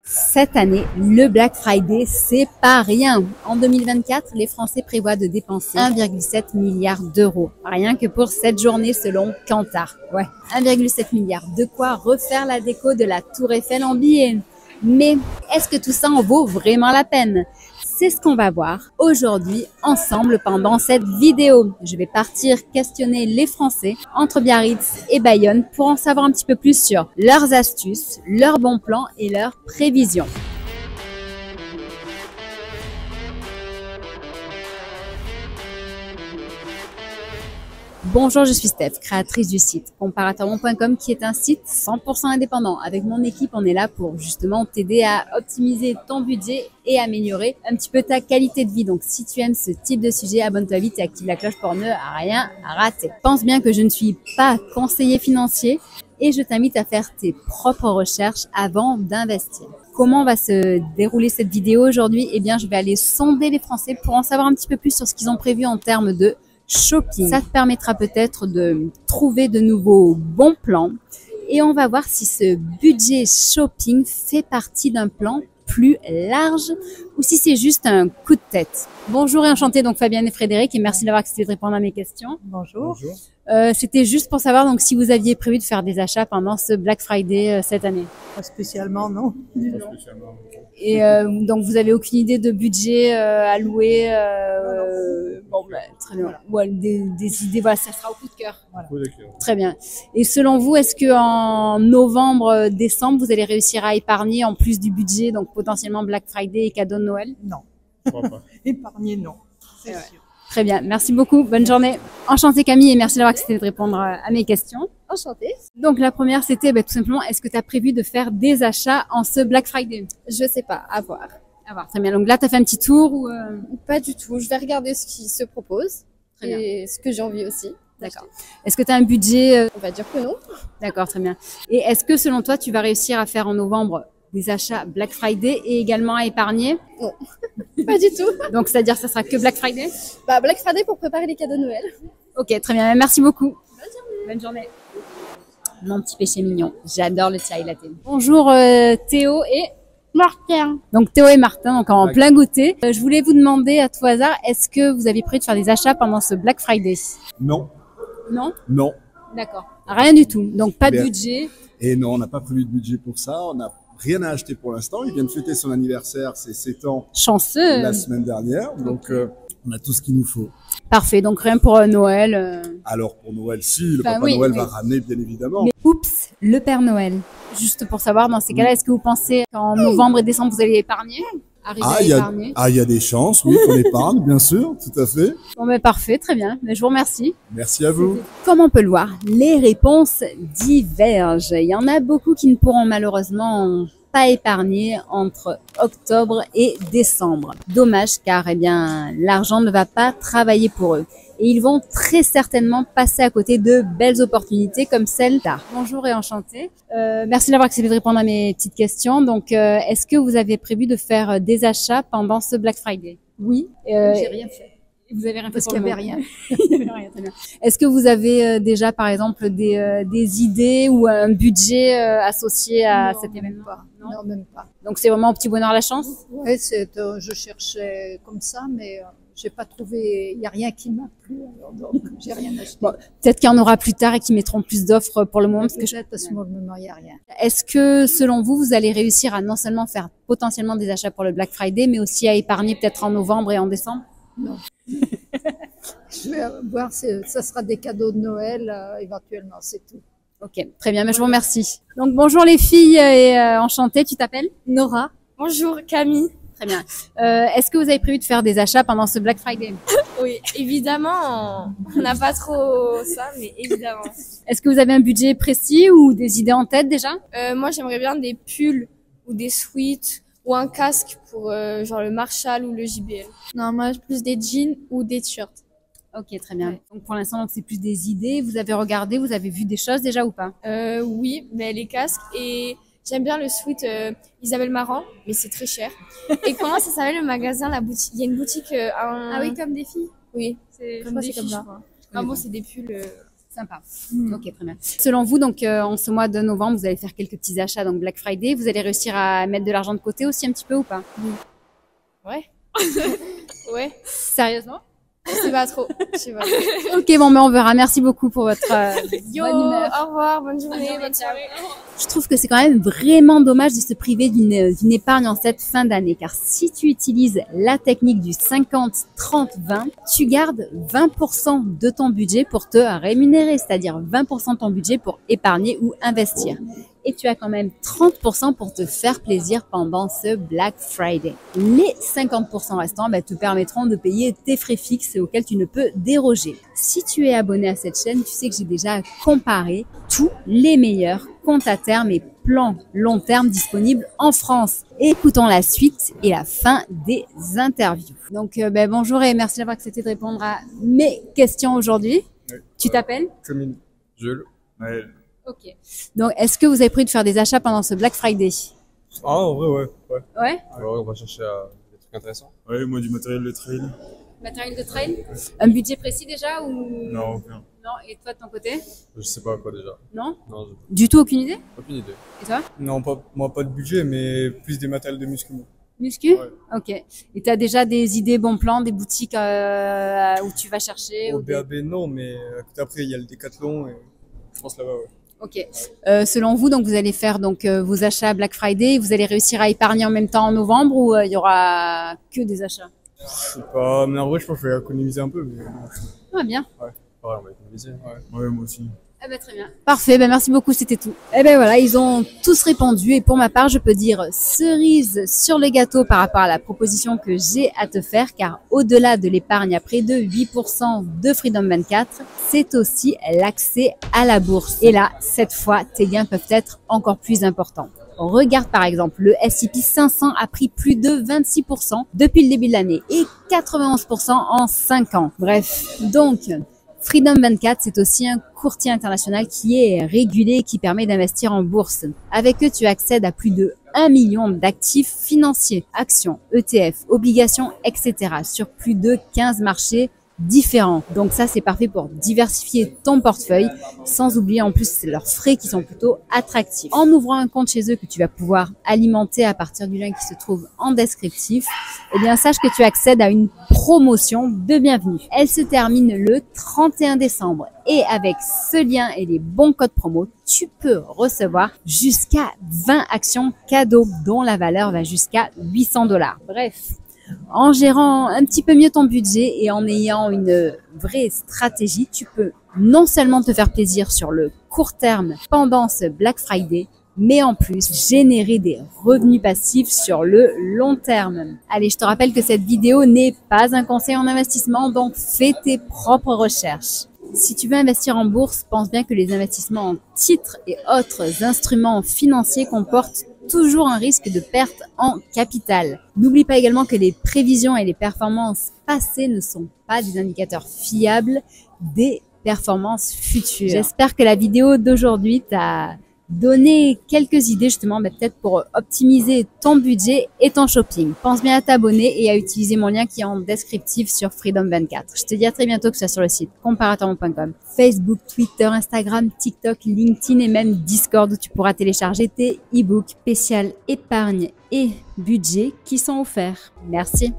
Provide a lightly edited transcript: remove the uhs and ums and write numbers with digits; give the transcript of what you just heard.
Cette année, le Black Friday, c'est pas rien. En 2024, les Français prévoient de dépenser 1,7 milliard d'euros. Rien que pour cette journée selon Kantar. Ouais, 1,7 milliard. De quoi refaire la déco de la Tour Eiffel en billets. Mais est-ce que tout ça en vaut vraiment la peine? C'est ce qu'on va voir aujourd'hui ensemble pendant cette vidéo. Je vais partir questionner les Français entre Biarritz et Bayonne pour en savoir un petit peu plus sur leurs astuces, leurs bons plans et leurs prévisions. Bonjour, je suis Steph, créatrice du site comparatormon.com qui est un site 100% indépendant. Avec mon équipe, on est là pour justement t'aider à optimiser ton budget et améliorer un petit peu ta qualité de vie. Donc, si tu aimes ce type de sujet, abonne-toi vite et active la cloche pour ne rien rater. Pense bien que je ne suis pas conseiller financier et je t'invite à faire tes propres recherches avant d'investir. Comment va se dérouler cette vidéo aujourd'hui? Eh bien, je vais aller sonder les Français pour en savoir un petit peu plus sur ce qu'ils ont prévu en termes de shopping. Ça te permettra peut-être de trouver de nouveaux bons plans et on va voir si ce budget shopping fait partie d'un plan plus large ou si c'est juste un coup de tête. Bonjour et enchantée, donc Fabienne et Frédéric, et merci d'avoir accepté de répondre à mes questions. Bonjour. C'était juste pour savoir donc si vous aviez prévu de faire des achats pendant ce Black Friday cette année. Pas spécialement, non. Pas spécialement. Et donc vous avez aucune idée de budget alloué bon, bah, très bien. Voilà. Des idées, voilà, ça sera au coup de cœur. Voilà. Très bien. Et selon vous, est-ce que en novembre, décembre, vous allez réussir à épargner en plus du budget, donc potentiellement Black Friday et cadeaux de Noël? Non. Je crois pas. Épargner, non. C'est Ouais. sûr. Très bien. Merci beaucoup. Bonne journée. Enchantée Camille et merci d'avoir accepté de répondre à mes questions. Enchantée. Donc la première, c'était tout simplement, est-ce que tu as prévu de faire des achats en ce Black Friday? Je sais pas, à voir. À voir. Très bien. Donc là, tu as fait un petit tour ou Pas du tout. Je vais regarder ce qui se propose Très bien. et ce que j'ai envie aussi. D'accord. Est-ce que tu as un budget On va dire que non. D'accord, très bien. Et est-ce que selon toi, tu vas réussir à faire en novembre des achats Black Friday et également à épargner? Non, pas du tout. Donc, c'est-à-dire que ça sera que Black Friday? Bah, Black Friday pour préparer les cadeaux de Noël. Ok, très bien. Merci beaucoup. Bonne journée. Mon petit péché mignon. J'adore le chai latte. Bonjour Théo et Martin. donc Théo et Martin, donc en plein goûter. Je voulais vous demander à tout hasard, est-ce que vous avez prévu de faire des achats pendant ce Black Friday? Non, Non? non. D'accord. Rien du tout. Donc pas de Bien. budget. Et non, on n'a pas prévu de budget pour ça. On n'a rien à acheter pour l'instant. Il vient de fêter son anniversaire, c'est 7 ans Chanceux. la semaine dernière. Donc, on a tout ce qu'il nous faut. Parfait. Donc rien pour Noël. Alors, pour Noël, si, le Enfin, Papa oui, Noël oui. va ramener, bien évidemment. Mais oups, le Père Noël. Juste pour savoir, dans ces cas-là, est-ce que vous pensez qu'en novembre et décembre, vous allez épargner? Arriver à épargner? Il y a des chances, oui, qu'on épargne, bien sûr, tout à fait. Bon, mais parfait, très bien. Mais je vous remercie. Merci à vous. Comme on peut le voir, les réponses divergent. Il y en a beaucoup qui ne pourront malheureusement pas épargner entre octobre et décembre. Dommage car, eh bien, l'argent ne va pas travailler pour eux. Et ils vont très certainement passer à côté de belles opportunités comme celle-là. Bonjour et enchantée. Merci d'avoir accepté de répondre à mes petites questions. Donc, est-ce que vous avez prévu de faire des achats pendant ce Black Friday? Oui. J'ai rien fait. Vous avez rien fait Parce pour qu'il le n'y avait moment. rien. Il y avait rien, très bien. Est-ce que vous avez déjà, par exemple, des idées ou un budget associé à Non, cet même événement? pas. Non. Non, même pas. Donc, c'est vraiment au petit bonheur la chance? Ouais, je cherchais comme ça, mais j'ai pas trouvé. Il n'y a rien qui m'a plu, alors donc j'ai rien acheté. Bon, peut-être qu'il y en aura plus tard et qu'ils mettront plus d'offres pour le moment. Parce que Peut-être à ce moment, il n'y a rien. Est-ce que, selon vous, vous allez réussir à non seulement faire potentiellement des achats pour le Black Friday, mais aussi à épargner peut-être en novembre et en décembre? Non. Je vais voir, ça sera des cadeaux de Noël, éventuellement, c'est tout. Ok, très bien, mais je vous remercie. Donc, bonjour les filles et enchantée, tu t'appelles? Nora. Bonjour Camille. Très bien. Est-ce que vous avez prévu de faire des achats pendant ce Black Friday? Oui, évidemment, on n'a pas trop ça, mais évidemment. Est-ce que vous avez un budget précis ou des idées en tête déjà? Moi, j'aimerais bien des pulls ou des sweats ou un casque pour genre le Marshall ou le JBL. Non, moi, plus des jeans ou des t-shirts. Ok, très bien. Ouais. Donc pour l'instant, donc, c'est plus des idées. Vous avez regardé, vous avez vu des choses déjà ou pas? Oui, mais les casques et j'aime bien le sweat Isabelle Marant, mais c'est très cher. Et comment ça s'appelle le magasin, la boutique? Il y a une boutique Ah oui, comme des filles. oui, C'est je crois que c'est comme ça. Ah bon, pas. c'est des pulls. Sympa. Ok, très bien. Selon vous, donc en ce mois de novembre, vous allez faire quelques petits achats, donc Black Friday. Vous allez réussir à mettre de l'argent de côté aussi un petit peu ou pas? Ouais. Ouais. Sérieusement? Je sais pas trop. Je sais pas trop. Ok, bon, mais on verra. Merci beaucoup pour votre Yo, bonne humeur. au revoir, bonne journée, bonne soirée. Je trouve que c'est quand même vraiment dommage de se priver d'une épargne en cette fin d'année, car si tu utilises la technique du 50-30-20, tu gardes 20% de ton budget pour te rémunérer, c'est-à-dire 20% de ton budget pour épargner ou investir. Et tu as quand même 30% pour te faire plaisir pendant ce Black Friday. Les 50% restants te permettront de payer tes frais fixes auxquels tu ne peux déroger. Si tu es abonné à cette chaîne, tu sais que j'ai déjà comparé tous les meilleurs comptes à terme et plans long terme disponibles en France. Écoutons la suite et la fin des interviews. Donc bonjour et merci d'avoir accepté de répondre à mes questions aujourd'hui. Oui. Tu t'appelles? Jules. Ouais. Ok. Donc, est-ce que vous avez prévu de faire des achats pendant ce Black Friday? Ah, en vrai, ouais. Ouais. Alors, on va chercher des trucs intéressants. Ouais, moi, du matériel de trail. Matériel de trail? Un budget précis déjà ou? Non, aucun. Non, et toi de ton côté? Je sais pas quoi déjà. Non? Non, j'ai Du tout aucune idée? aucune idée. Et toi? Non, moi, pas de budget, mais plus des matériels de muscu. Muscu? Ouais. Ok. Et tu as déjà des idées, bons plans, des boutiques où tu vas chercher? Au ou des- BAB, non, mais après, il y a le Décathlon et je pense là-bas, ouais. Ok. Selon vous, donc vous allez faire vos achats Black Friday, vous allez réussir à épargner en même temps en novembre ou il y aura que des achats? Je sais pas, mais en vrai, je pense que je vais économiser un peu. Mais... Ah, bien. Ouais, on va économiser. Ouais, moi aussi. Eh ben, très bien. Parfait, merci beaucoup, c'était tout. Eh ben voilà, ils ont tous répondu et pour ma part, je peux dire cerise sur le gâteau par rapport à la proposition que j'ai à te faire car au-delà de l'épargne à près de 8% de Freedom 24, c'est aussi l'accès à la bourse. Et là, cette fois, tes gains peuvent être encore plus importants. Regarde par exemple, le S&P 500 a pris plus de 26% depuis le début de l'année et 91% en 5 ans. Bref, donc... Freedom 24, c'est aussi un courtier international qui est régulé et qui permet d'investir en bourse. Avec eux, tu accèdes à plus de 1 million d'actifs financiers, actions, ETF, obligations, etc. sur plus de 15 marchés différents. Donc ça, c'est parfait pour diversifier ton portefeuille, sans oublier en plus leurs frais qui sont plutôt attractifs. En ouvrant un compte chez eux que tu vas pouvoir alimenter à partir du lien qui se trouve en descriptif, eh bien sache que tu accèdes à une promotion de bienvenue. Elle se termine le 31 décembre et avec ce lien et les bons codes promo, tu peux recevoir jusqu'à 20 actions cadeaux dont la valeur va jusqu'à 800 $. Bref. En gérant un petit peu mieux ton budget et en ayant une vraie stratégie, tu peux non seulement te faire plaisir sur le court terme pendant ce Black Friday, mais en plus générer des revenus passifs sur le long terme. Allez, je te rappelle que cette vidéo n'est pas un conseil en investissement, donc fais tes propres recherches. Si tu veux investir en bourse, pense bien que les investissements en titres et autres instruments financiers comportent toujours un risque de perte en capital. N'oublie pas également que les prévisions et les performances passées ne sont pas des indicateurs fiables des performances futures. J'espère que la vidéo d'aujourd'hui t'a donné quelques idées justement peut-être pour optimiser ton budget et ton shopping. Pense bien à t'abonner et à utiliser mon lien qui est en descriptif sur Freedom 24. Je te dis à très bientôt, que ce soit sur le site comparatormont.com, Facebook, Twitter, Instagram, TikTok, LinkedIn et même Discord où tu pourras télécharger tes e-books spécial épargne et budget qui sont offerts. Merci.